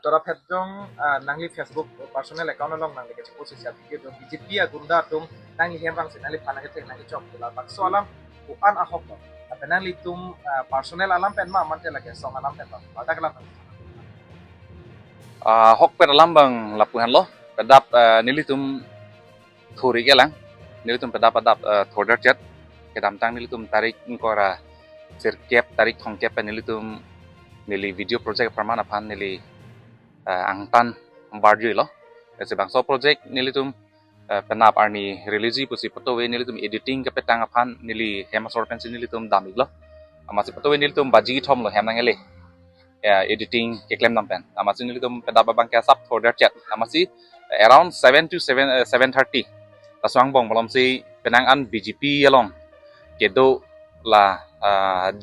tora phetjong nangli Facebook personal account along nangli ke post sia video do BJP agunda tum nangli hembang se nangli phana ke nangli chok pula bak so alam an ahok do nangli tum personal alam pen ma man te lage song alam pen ba dak lam hok pen alam bang lapuhan lo pedap nili tum thuri ke lang nili tum pedap thoder chat ke dam tang nili tum tarik ingkora sirkep tarik thongkep pen nili tum nili video project permana pan nili angtan barji lo se bangso project nili tum penap arni religi pusi photo we nili tum editing ke petang apan nili hema sorpen nili tum damig lo amasi photo we nili tum baji thom lo hemang ele editing ke klem nampen amasi nili tum pedap bang ke sap for chat amasi around 7 to 7:30 taswang bong malam si penang an BJP along kedo la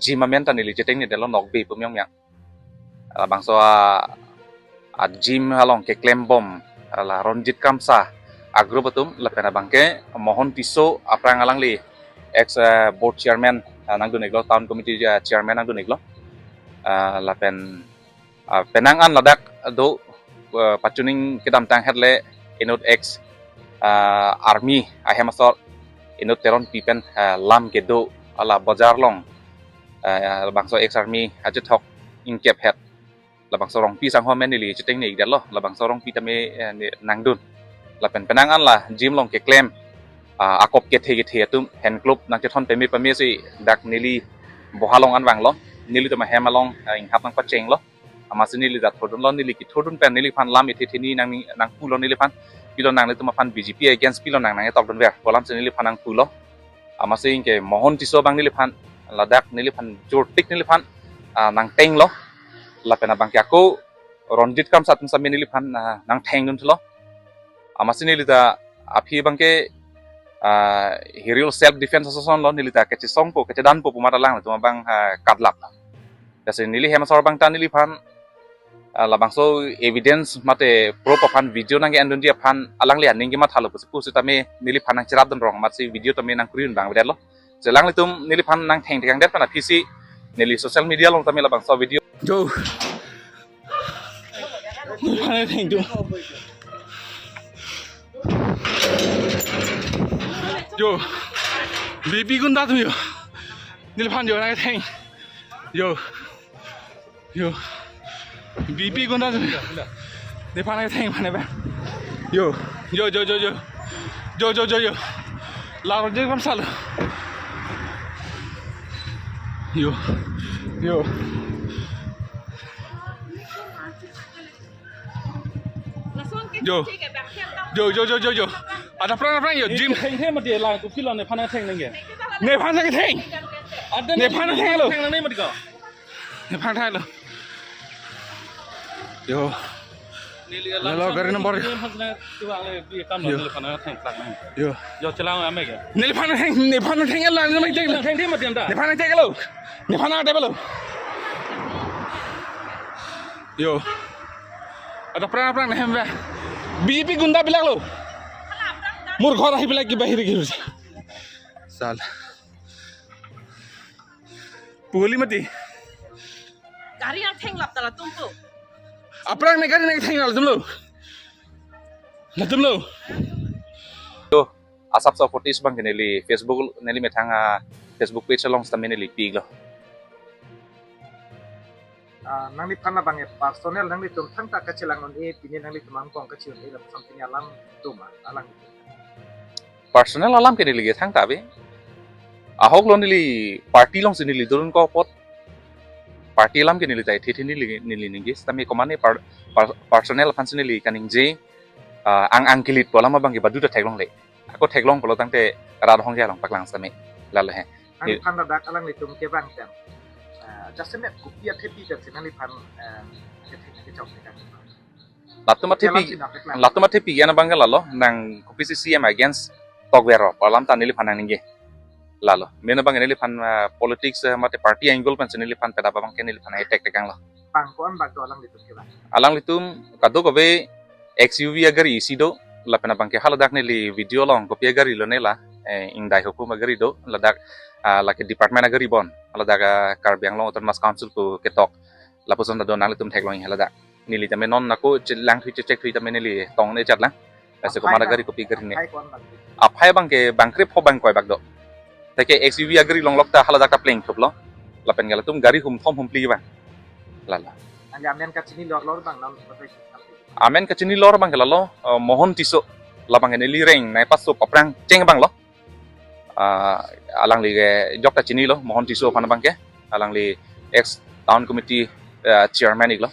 jimamenta nili jeteng ni delon nok be pumyong yang bangso jim halong ke klem bom la ronjit kamsa agro betum la pena bangke mohon piso aprang alang li ex board chairman nangdu neglo town committee chairman nangdu neglo la penangan ladak do pacuning kedam tang headle inut ex army ahemasor inut teron pipen lam kedo ala bazar long bangso ex army ajetok inkep head labang sorong pi sang homen nili ceteng ni idalo labang sorong pi tame nangdun lapen penangan lah jim long ke claim akop ke the tum hand club nang ke thon pemi si dak nili bohalong anwang lo nili to ma hemalong ing hapang pacheng lo amasi nili dat thodun lo nili ki thodun pen nili phan lam ithi thini nang pulo nili phan pilo nang le to ma phan BJP against pilo nang tok don wer kolam se nili phan nang pulo amasi ke mohon tiso bang nili phan ladak nili phan jortik nili phan nang teng lo la pena bangke aku ronjit kam satun sami nili phan nang theng nun thlo amasi nili da api bangke hiril self defense association lo nili da kechi song po kechi dan po pumata lang tuma bang kadlap dase nili hema sor bang tan nili phan la bangso evidence mate proof phan video nang andun dia phan alang le aning ma thalo pu tame nili phan nang chirap dan rong matsi video tame nang kuriun bang bedlo jelang litum nili phan nang theng theng det pana pc nili social media long tame la bangso video Yo, mana theng tu? Yo, baby gunda tu yo. Nilpan yo nak theng. Yo, baby gunda tu. Nilpan nak theng mana ba? Yo. Lawan je kam salah. Yo. Yo. Ada perang yo. Jim. Theng thế mà để lại tụi kia là này phan theng này kìa. Ne phan nak theng. Ne phan nak theng lo. Theng này mà đi cả. Ne phan thai lo. Yo. Lo garin nomor. Tu ang di kam lo phan theng tak này. Yo. Yo chalang ame kìa. Ne phan theng la ne theng lo. Theng thế mà tiền ta. Ne phan theng lo. Ne phan ada lo. Yo. Ada perang ne hemba. BJP gunda bilang lo. Mur ghor ahi bilang ki bahir ki sal. Puli mati. Gari yang theng lap tala tumpu. Aprang ne gari ne theng la tum lo. asap so fortis bang nili Facebook nili metanga Facebook page long stame nili pig lo nangli phana bang personal nangli tum thang ta kachilang non e pini nangli tumang kong kachil e la something alam tuma alang personal alam ke nili ge thang ta be ahok lo nili party long se nili durun ko pot party alam ke nili tai thi nili ningi stame komane personal fan se nili kaning je ang kilit pola ma bang ge badu ta thaglong le ako thaglong polo tangte rad hong ja long paklang same lal he nangli phana dak alang li tum ke bang tem just net kupia thepi te nangli phan ke chok ke kan latuma thepi yana bangga lalo nang kopisi CM against togwero palam ta nili phan ninge lalo mena bang nili phan politics mate party angle pan nili phan pada bang ke nili phan attack tekang lo pang kon bang to alang li tum ke bang alang litum kado gobe XUV agari isido la pena bangke haladak nili video long kopia gari lo nela indai hukum agari do ladak laki department agari bon ladak karbiang long otonomous council ko ketok lapuson da donang litum thek long haladak nili tame non nako lang thui cek thui tame nili tong ne chat lang ase ko mara gari kopi gari ne Hai kon bang. aphai bang ke bangkre pho bang koi bak do teke XUV agri long lok ta hala dak ta pleng thup lo lapen gala tum gari hum thom hum pli bang lala Anja amen ka chini lor bang nam batai. amen ka chini lor bang ke lo mohon tiso labang ke nili reng nai passo paprang ceng bang lo alang li ge jok ta chini lo mohon tiso pana bang ke alang li ex town committee chairman ik lo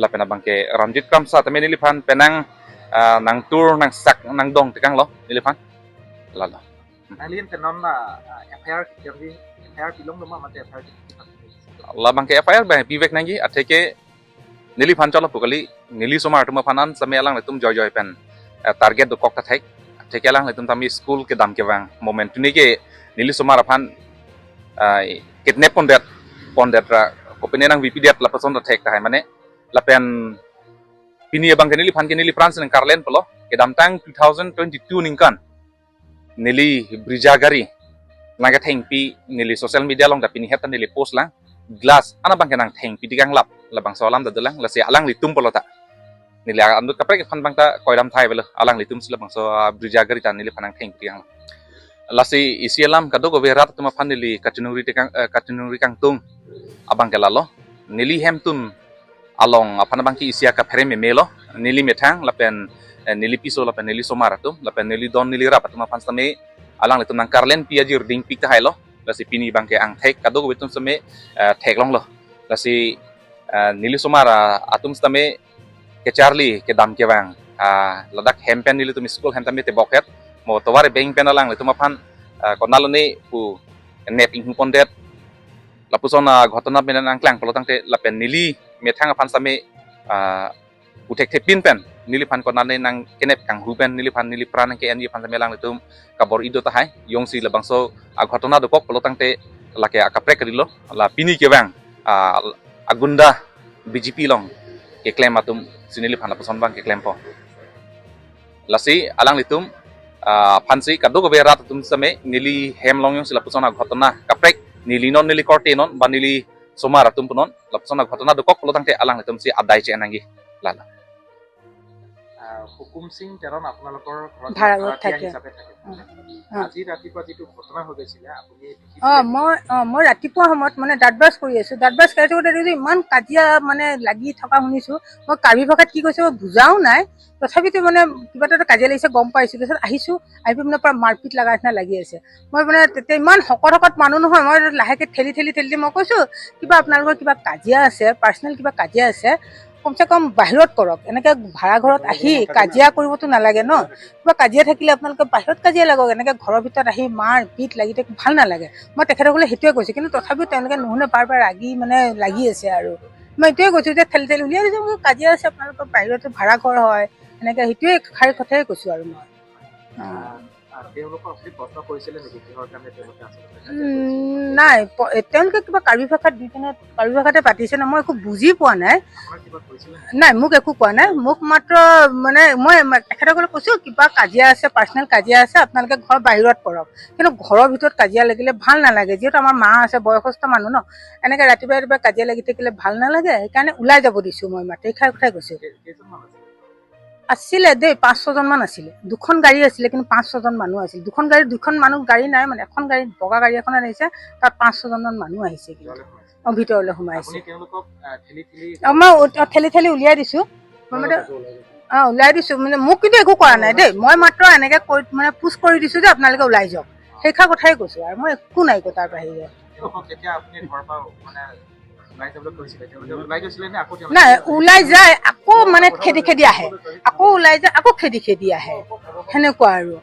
lapen abang ke Ramjit Kramsa tame nili phan penang nang tur nang sak nang dong tekang lo nili phan lala Nang lien tenon na FIR jadi FIR pilong lama mate FIR. labang ke FIR ba bivek nangi atheke nili phan cholo pukali nili somar tuma phanan same alang le tum joy joy pen target do kok ta thek atheke alang le tum tami school ke dam ke wang moment ni ke nili somar phan kidnap pondet ra kopene nang VP det la pason ta thek ta hai mane lapen pini bang ke nili phan ke nili France nang Karlen polo ke dam tang 2022 ningkan nili brijagari naga thengpi nili social media long da pini hetan nili post lang glass ana bang kenang thengpi digang lap labang solam da dalang la se alang litum polota nili andut kapre phan bang ta koidam thai belo alang litum sila bang so brijagari tan nili phanang thengpi yang la se isialam kado go verat tuma phan nili katunuri kang tung abang kelalo nili hemtun along apana bang ki isia ka phere me melo nili methang lapen nili piso lapen nili somaratum lapen nili don nili rap tuma phan same alang litum nang Karlen piajir ding pik ta hai lo la si pini bang ke ang thek kado go betum same thek long lo la si nili somara atum same ke Charlie ke dam ke bang ladak hempen nili tum school hem tame te bokhet mo toware beng pen alang litum phan konalone pu nep ing pondet lapusona ghotona benan angklang pelotang te lapen nili methang phan same utek te pin pen nili phan konane nang kenep kang huben nili phan nili pran ke ani phan same lang litum kabor ido ta hai yongsi labangso ghotona do kok pelotang te lake akapre krilo la pini ke bang agunda BJP long ke claim atum sinili phan lapuson bang ke claim po lasi alang litum phansi kadu go berat tum same nili hem long yong silapusona ghotona kaprek nili non nili korte non ba nili somara tum punon lapusona ghotona do kok pelotang te alang litum si adai che nangi lala হুকুম সিং তেৰণ আপোনালোকৰ ভাড়াঘৰত থাকে। হিচাপে থাকে আজি ৰাতিপুৱা যিটো ঘটনা হৈ গৈছিলে আপুনি মই ৰাতিপুৱা সময়ত মানে দাঁত ব্ৰাছ কৰি আছো দাঁত ব্ৰাছ কৰি থাকোঁতে দেখিছো ইমান কাজিয়া মানে লাগি থকা শুনিছো মই কাৰ্বি ভাষাত কি কৈছে মই বুজাও নাই তথাপিতো মানে কিবা এটা কাজিয়া লাগিছে গম পাইছো তাৰপিছত আহিছো আহি মানে পৰা মাৰপিট লগা নিচিনা লাগি আছে মই মানে তেতিয়া ইমান শকত মানুহ নহয় মই লাহেকে ঠেলি মই কৈছো কিবা আপোনালোকৰ কিবা কাজিয়া আছে পাৰ্চনেল কিবা কাজিয়া আছে কমচে কম বাহিৰত কৰক এনেকে ভাড়া ঘৰত আহি কাজিয়া কৰিবতো নালাগে ন কিবা কাজিয়া থাকিলে আপোনালোকে বাহিৰত কাজিয়া লাগক এনেকে ঘৰৰ ভিতৰত আহি মাৰ পিট লাগি থাকি ভাল নালাগে মই তেখেতসকলে সেইটোৱে কৈছো কিন্তু তথাপিও তেওঁলোকে নুশুনে বাৰ আগি মানে লাগি আছে আৰু মই এইটোৱে কৈছো যে ঠেলি উলিয়াই দিছো মোৰ কাজিয়া আছে আপোনালোকৰ বাহিৰতো ভাড়া ঘৰ হয় এনেকে সেইটোৱে খাৰী কথাই কৈছো আৰু মই তেওঁলোকক আপুনি প্ৰশ্ন কৰিছিলে নেকি কিহৰ কাৰণে তেওঁলোকে আচলতে নাই তেওঁলোকে কিবা কাৰ্বি ভাষাত দুইজনে কাৰ্বি ভাষাতে পাতিছে ন মই একো বুজি পোৱা নাই আপোনাৰ কিবা কৈছিলে নাই মোক একো কোৱা নাই মোক মাত্ৰ মানে মই তেখেতসকলে কৈছো কিবা কাজিয়া আছে পাৰ্চনেল কাজিয়া আছে আপোনালোকে ঘৰ বাহিৰত কৰক কিন্তু ঘৰৰ ভিতৰত কাজিয়া লাগিলে ভাল নালাগে যিহেতু আমাৰ মা আছে বয়সস্থ মানুহ ন এনেকে ৰাতিপুৱা কাজিয়া লাগি থাকিলে ভাল নালাগে সেইকাৰণে ওলাই যাব দিছো মই মাত্ৰ এই কথাই কৈছো কেইজনমান আছিল আছিলে দেই 5-6জন মান আছিলে দুখন গাড়ী আছিলে কিন্তু 5-6জন মানুহ আছিল দুখন মানুহ গাড়ী নাই মানে এখন গাড়ী বগা গাড়ী এখন আহিছে তাত 5-6জন মান মানুহ আহিছে ভিতৰলৈ সোমাইছে মই ঠেলি উলিয়াই দিছো মই মানে ওলাই দিছো মানে মোক কিন্তু একো কৰা নাই দেই মই মাত্ৰ এনেকে মানে পুছ কৰি দিছো যে আপোনালোকে ওলাই যাওক সেইষাৰ কথাই কৈছো আৰু মই একো নাই কৈ তাৰ বাহিৰে নাই ওলাই যায় আকৌ মানে খেদি আহে আকৌ ওলাই যায় আকৌ খেদি আহে সেনেকুৱা আৰু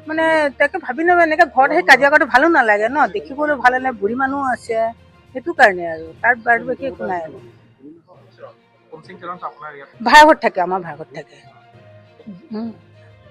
মানে তাকে ভাবি নব এনেকে ঘৰত আহি কাজিয়া কৰাটো ভালো নালাগে ন দেখিবলৈ ভাল নাই বুঢ়ী মানুহ আছে সেইটো কাৰণে আৰু তাৰ বাহিৰে একো নাই আৰু ভাড়া ঘৰত থাকে আমাৰ ভাড়া ঘৰত থাকে